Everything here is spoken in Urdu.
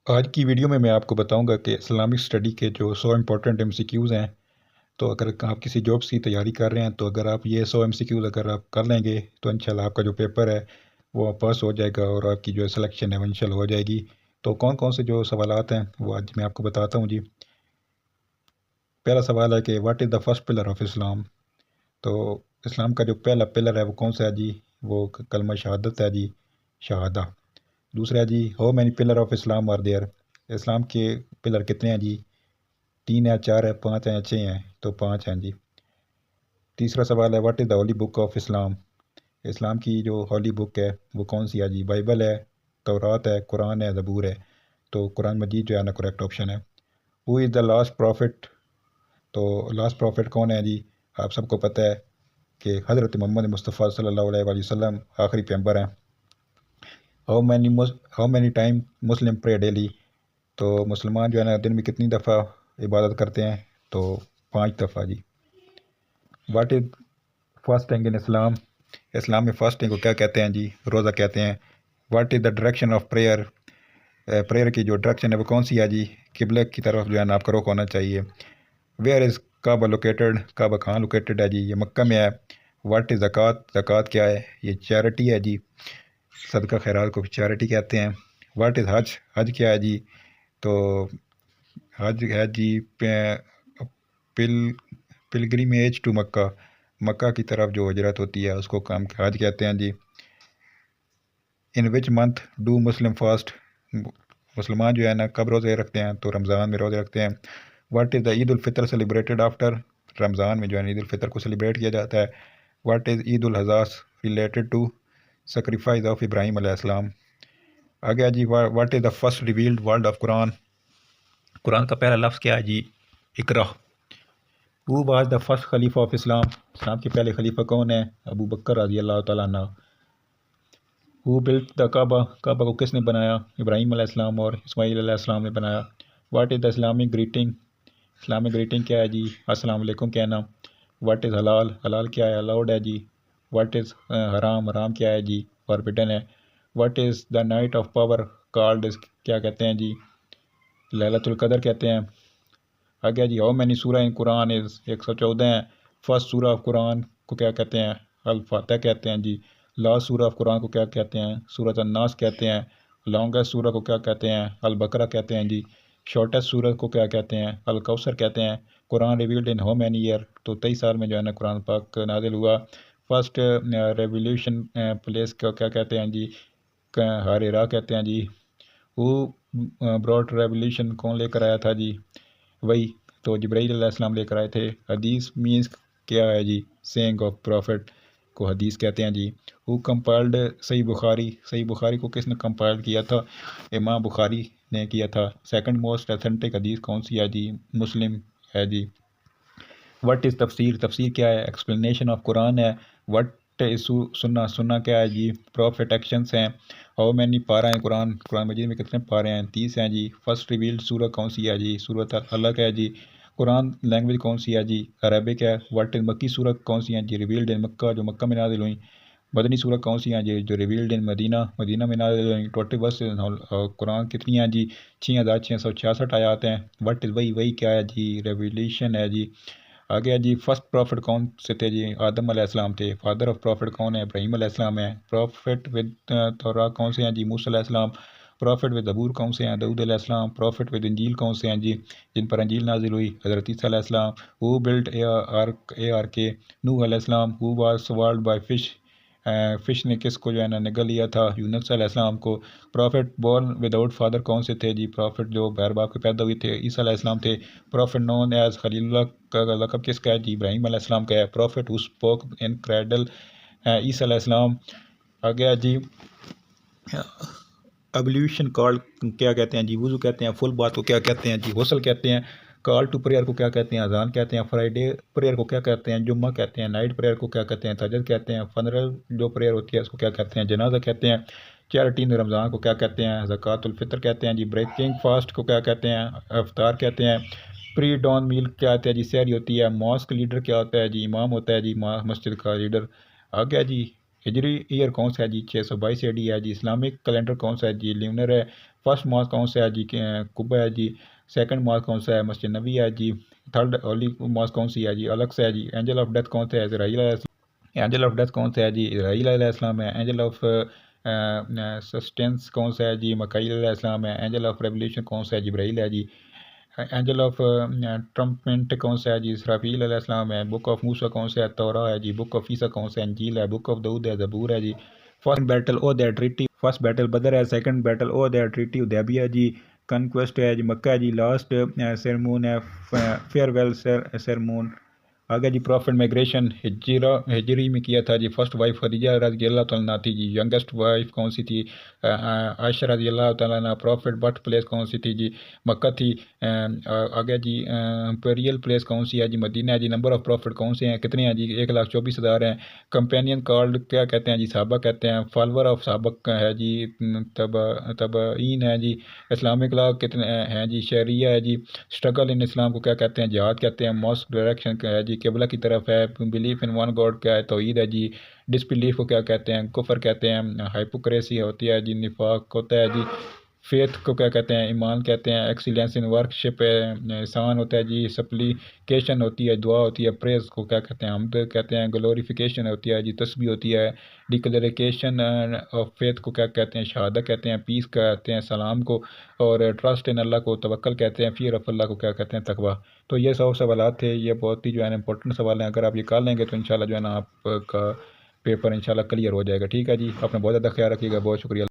آج کی ویڈیو میں آپ کو بتاؤں گا کہ اسلامک اسٹڈی کے جو 100 امپورٹنٹ MCQs ہیں، تو اگر آپ کسی جابس کی تیاری کر رہے ہیں تو اگر آپ یہ 100 MCQs اگر آپ کر لیں گے تو انشاءاللہ آپ کا جو پیپر ہے وہ پاس ہو جائے گا اور آپ کی جو سلیکشن ہے وہ انشاءاللہ ہو جائے گی۔ تو کون کون سے جو سوالات ہیں وہ آج میں آپ کو بتاتا ہوں جی۔ پہلا سوال ہے کہ what is the first pillar of Islam? تو اسلام کا جو پہلا پلر ہے وہ کون سا ہے جی؟ وہ کلمہ شہادت ہے جی، شہادہ۔ دوسرا جی how many pillar of Islam are there? Islam کے پلر کتنے ہیں جی؟ 3 ہے، 4 ہے، 5 ہیں، 6 ہیں؟ تو 5 ہیں جی۔ تیسرا سوال ہے what is the holy book of Islam? Islam کی جو ہولی بک ہے وہ کون سی ہے جی؟ بائبل ہے، تورات ہے، قرآن ہے، زبور ہے؟ تو قرآن مجید جو ہے نا کریکٹ آپشن ہے۔ ہو از دا لاسٹ پروفٹ؟ تو لاسٹ پروفٹ کون ہے جی؟ آپ سب کو پتہ ہے کہ حضرت محمد مصطفیٰ صلی اللہ علیہ وآلہ وسلم آخری پیغمبر ہیں۔ ہاؤ مینی ٹائم مسلم پرے ڈیلی؟ تو مسلمان جو ہے نا دن میں کتنی دفعہ عبادت کرتے ہیں؟ تو 5 دفعہ جی۔ واٹ از فاسٹنگ ان اسلام؟ اسلام میں فاسٹنگ کو کیا کہتے ہیں جی؟ روزہ کہتے ہیں۔ What is the direction of prayer? Prayer کی جو ڈائریکشن ہے وہ کون سی ہے جی؟ قبلہ کی طرف جو ہے نا آپ کا رخ ہونا چاہیے۔ Where is Kaaba located? کعبہ کہاں لوکیٹڈ ہے جی؟ یہ مکہ میں ہے۔ واٹ از زکوٰۃ؟ زکوٰۃ کیا ہے؟ یہ چیریٹی ہے جی، صدقہ خیرات کو چیریٹی کہتے ہیں۔ واٹ از حج؟ حج کیا ہے جی؟ تو حج ہے جی پلگریمیج ٹو مکہ، مکہ کی طرف جو ہجرت ہوتی ہے اس کو ہم حج کہتے ہیں جی۔ ان وچ منتھ ڈو مسلم فاسٹ؟ مسلمان جو ہے نا کب روزے رکھتے ہیں؟ تو رمضان میں روزے رکھتے ہیں۔ What is the Eid al-Fitr celebrated after? Ramadan میں جو ہے عید الفطر کو سیلیبریٹ کیا جاتا ہے۔ What is Eid al-Adha related to? Sacrifice of Ibrahim علیہ السلام۔ آگے جی what is the first revealed word of Quran? Quran کا پہلا لفظ کیا ہے جی؟ اقرا۔ Who was the first Khalifa of Islam? Islam کے پہلے خلیفہ کون ہیں؟ ابو بکر رضی اللہ تعالیٰ عنہ۔ ہو بلٹ دا کعبہ؟ کعبہ کو کس نے بنایا؟ ابراہیم علیہ السلام اور اسماعیل علیہ السلام نے بنایا۔ What is the Islamic greeting? Islamic greeting کیا ہے جی؟ السلام علیکم کہنا۔ واٹ از حلال؟ حلال کیا ہے؟ الاؤڈ ہے جی۔ واٹ از حرام؟ حرام کیا ہے جی؟ فاربڈن ہے۔ What is the night of power called? کیا کہتے ہیں جی؟ لیلۃ القدر کہتے ہیں۔ آگے جی ہاؤ مینی سورہ ان قرآن از؟ 114 ہیں۔ فرسٹ سورہ آف قرآن کو کیا کہتے ہیں؟ الفاتح کہتے ہیں جی۔ لاسٹ سورہ آف قرآن کو کیا کہتے ہیں؟ سورۃ الناس کہتے ہیں۔ لانگسٹ سورہ کو کیا کہتے ہیں؟ البقرہ کہتے ہیں جی۔ شارٹیسٹ سورہ کو کیا کہتے ہیں؟ الکوثر کہتے ہیں۔ Quran revealed in how many year? تو 23 سال میں جو ہے نا قرآن پاک نازل ہوا۔ فرسٹ ریولیوشن پلیس کو کیا کہتے ہیں جی؟ ہیرا کہتے ہیں جی۔ وہ براڈ ریولیوشن کون لے کر آیا تھا جی؟ وہی تو جبرائیل علیہ السلام لے کر آئے تھے۔ حدیث مینس کیا ہے جی؟ سینگ آف پروفٹ کو حدیث کہتے ہیں جی۔ وہ کمپائلڈ صحیح بخاری؟ صحیح بخاری کو کس نے کمپائل کیا تھا؟ امام بخاری نے کیا تھا۔ سیکنڈ موسٹ اتھینٹک حدیث کون سی ہے جی؟ مسلم ہے جی۔ وٹ از تفسیر؟ تفسیر کیا ہے؟ ایکسپلینیشن آف قرآن ہے۔ وٹ از سنہ؟ سنہ کیا ہے جی؟ پروفٹ ایکشنس ہیں۔ ہاؤ مینی پارہ ہیں قرآن؟ قرآن مجید میں کتنے پارے ہیں؟ 30 ہیں جی۔ فرسٹ ریویلڈ سورہ کون سی ہے جی؟ سورۃ الحلق ہے جی۔ قرآن لینگویج کون سی ہے جی؟ عربک ہے۔ واٹ از مکی سورہ کون سی ہیں جی؟ ریویلڈ ان مکہ، جو مکہ میں نازل ہوئیں۔ مدنی سورہ کون سی ہیں جی؟ جو ریویلڈ ان مدینہ، مدینہ میں نازل ہوئیں۔ ٹوٹل ورس قرآن کتنی ہیں جی؟ 6666 آیات ہیں۔ وٹ از وہی کیا ہے جی؟ ریویلیشن ہے جی۔ آگے جی فرسٹ پروفٹ کون سے تھے جی؟ آدم علیہ السلام تھے۔ فادر آف پروفٹ کون ہے؟ ابراہیم علیہ السلام ہے۔ پروفٹ ود تورات کون سے ہیں جی؟ موسیٰ علیہ السلام۔ پروفٹ ود زبور کون سے ہیں؟ داؤد علیہ السلام۔ پروفٹ ود انجیل کون سے ہیں جی؟ جن پر انجیل نازل ہوئی؟ حضرت عیسیٰ علیہ السلام۔ ہو بلٹ اے آرک؟ نوح علیہ السلام۔ Who was swallowed by fish? Fish نے کس کو جو ہے نا نگل لیا تھا؟ یونس علیہ السلام کو۔ پروفٹ بورن وداؤٹ فادر کون سے تھے جی؟ پروفٹ جو بغیر باپ کے پیدا ہوئے تھے عیسیٰ علیہ السلام تھے۔ پروفٹ نون ایز خلیل اللہ کا لقب کس کا ہے جی؟ ابراہیم علیہ السلام کا ہے۔ پروفٹ ہو اسپوک ان کریڈل؟ عیسیٰ علیہ السلام۔ آگے جی ابلیوشن کالڈ کیا کہتے ہیں جی؟ وضو کہتے ہیں۔ فل بات کو کیا کہتے ہیں جی؟ غسل کہتے ہیں۔ کال ٹو پریئر کو کیا کہتے ہیں؟ اذان کہتے ہیں۔ فرائیڈے پریئر کو کیا کہتے ہیں؟ جمعہ کہتے ہیں۔ نائٹ پریئر کو کیا کہتے ہیں؟ تہجد کہتے ہیں۔ فنرل جو پریئر ہوتی ہے اس کو کیا کہتے ہیں؟ جنازہ کہتے ہیں۔ چیریٹی ان رمضان کو کیا کہتے ہیں؟ زکوٰۃ الفطر کہتے ہیں جی۔ بریکنگ فاسٹ کو کیا کہتے ہیں؟ افطار کہتے ہیں۔ پری ڈان میل کیا ہوتا ہے جی؟ سحری ہوتی ہے۔ ماسک لیڈر کیا ہوتا ہے جی؟ امام ہوتا ہے جی مسجد کا لیڈر۔ آگے جی ہجری ایئر کون سا ہے جی؟ 622 AD ہے جی۔ اسلامک کیلنڈر کون سا ہے جی؟ لیونر ہے۔ فرسٹ ماسک کون سا ہے جی؟ قبہ ہے جی۔ سیکنڈ ماسک کون سا ہے؟ مسجد نبی ہے جی۔ تھرڈ ہولی ماسک کون سی ہے جی؟ الاقصی ہے جی۔ اینجل آف ڈیتھ کون سا ہے؟ اسرائیل علیہ السلام۔ اینجل آف ڈیتھ کون سا ہے جی؟ اسرائیل علیہ السلام ہے۔ اینجل آف سسٹینس کون سا ہے جی؟ میکائیل علیہ السلام ہے۔ اینجل آف ریولیوشن کون سا ہے؟ جبرائیل ہے جی۔ اینجل آف ٹرمپمنٹ کون سا ہے جی؟ اسرافیل علیہ السلام ہے۔ بک آف موسیٰ کون سا ہے؟ توراہ ہے جی۔ بک آف عیسیٰ کون سا ہے؟ انجیل ہے۔ بک آف داؤد ہے، زبور ہے جی۔ فرسٹ بیٹل احد ہے، ٹریٹی فرسٹ بیٹل بدر ہے۔ سیکنڈ بیٹل احد ہے، ٹریٹی حدیبیہ جی۔ کنکویسٹ ہے جی مکہ جی۔ لاسٹ سیرمون ہے فیئر ویل سیرمون۔ آگے جی پروفٹ میگریشن ہجری میں کیا تھا جی۔ فرسٹ وائف خدیجہ رضی اللہ تعالیٰ عنہ تھی جی۔ ینگسٹ وائف کون سی تھی؟ عائشہ رضی اللہ تعالیٰ عنہ۔ پروفٹ برتھ پلیس کون سی تھی جی؟ مکہ تھی۔ آگے جی امپیریل پلیس کون سی ہے جی؟ مدینہ ہے جی۔ نمبر آف پروفٹ کون سے ہیں؟ کتنے ہیں جی؟ 1,24,000 ہیں۔ کمپینین کالڈ کیا کہتے ہیں جی؟ صحابہ کہتے ہیں۔ فالور آف صحابہ ہے جی تابعین ہے جی۔ اسلامک لا کتنے ہیں جی؟ شریعہ ہے جی۔ اسٹرگل ان اسلام کو کیا کہتے ہیں؟ جہاد کہتے ہیں۔ موسٹ ڈائریکشن ہے جی قبلہ کی طرف ہے۔ بلیف ان ون گاڈ کیا ہے؟ توحید ہے جی۔ ڈس بلیف کو کیا کہتے ہیں؟ کفر کہتے ہیں۔ ہائپوکریسی ہوتی ہے جی، نفاق ہوتا ہے جی۔ فیتھ کو کیا کہتے ہیں؟ ایمان کہتے ہیں۔ ایکسیلنس ان ورکشپ احسان ہوتا ہے جی۔ سپلیکیشن ہوتی ہے، دعا ہوتی ہے۔ پریز کو کیا کہتے ہیں؟ حمد کہتے ہیں۔ گلوریفیکیشن ہوتی ہے جی، تسبیح ہوتی ہے۔ ڈکلیریکیشن آف فیتھ کو کیا کہتے ہیں؟ شہادت کہتے ہیں۔ پیس کہتے ہیں سلام کو، اور ٹرسٹ ان اللہ کو توکل کہتے ہیں۔ فیئر آف اللہ کو کیا کہتے ہیں؟ تقویٰ۔ تو یہ 100 سوالات تھے، یہ بہت ہی جو ہے نا امپورٹنٹ سوال ہیں۔ اگر آپ یہ کر لیں گے تو انشاءاللہ جو ہے نا آپ کا پیپر انشاءاللہ کلیئر ہو جائے گا۔ ٹھیک ہے جی، اپنا بہت زیادہ خیال رکھیے گا۔ بہت شکریہ۔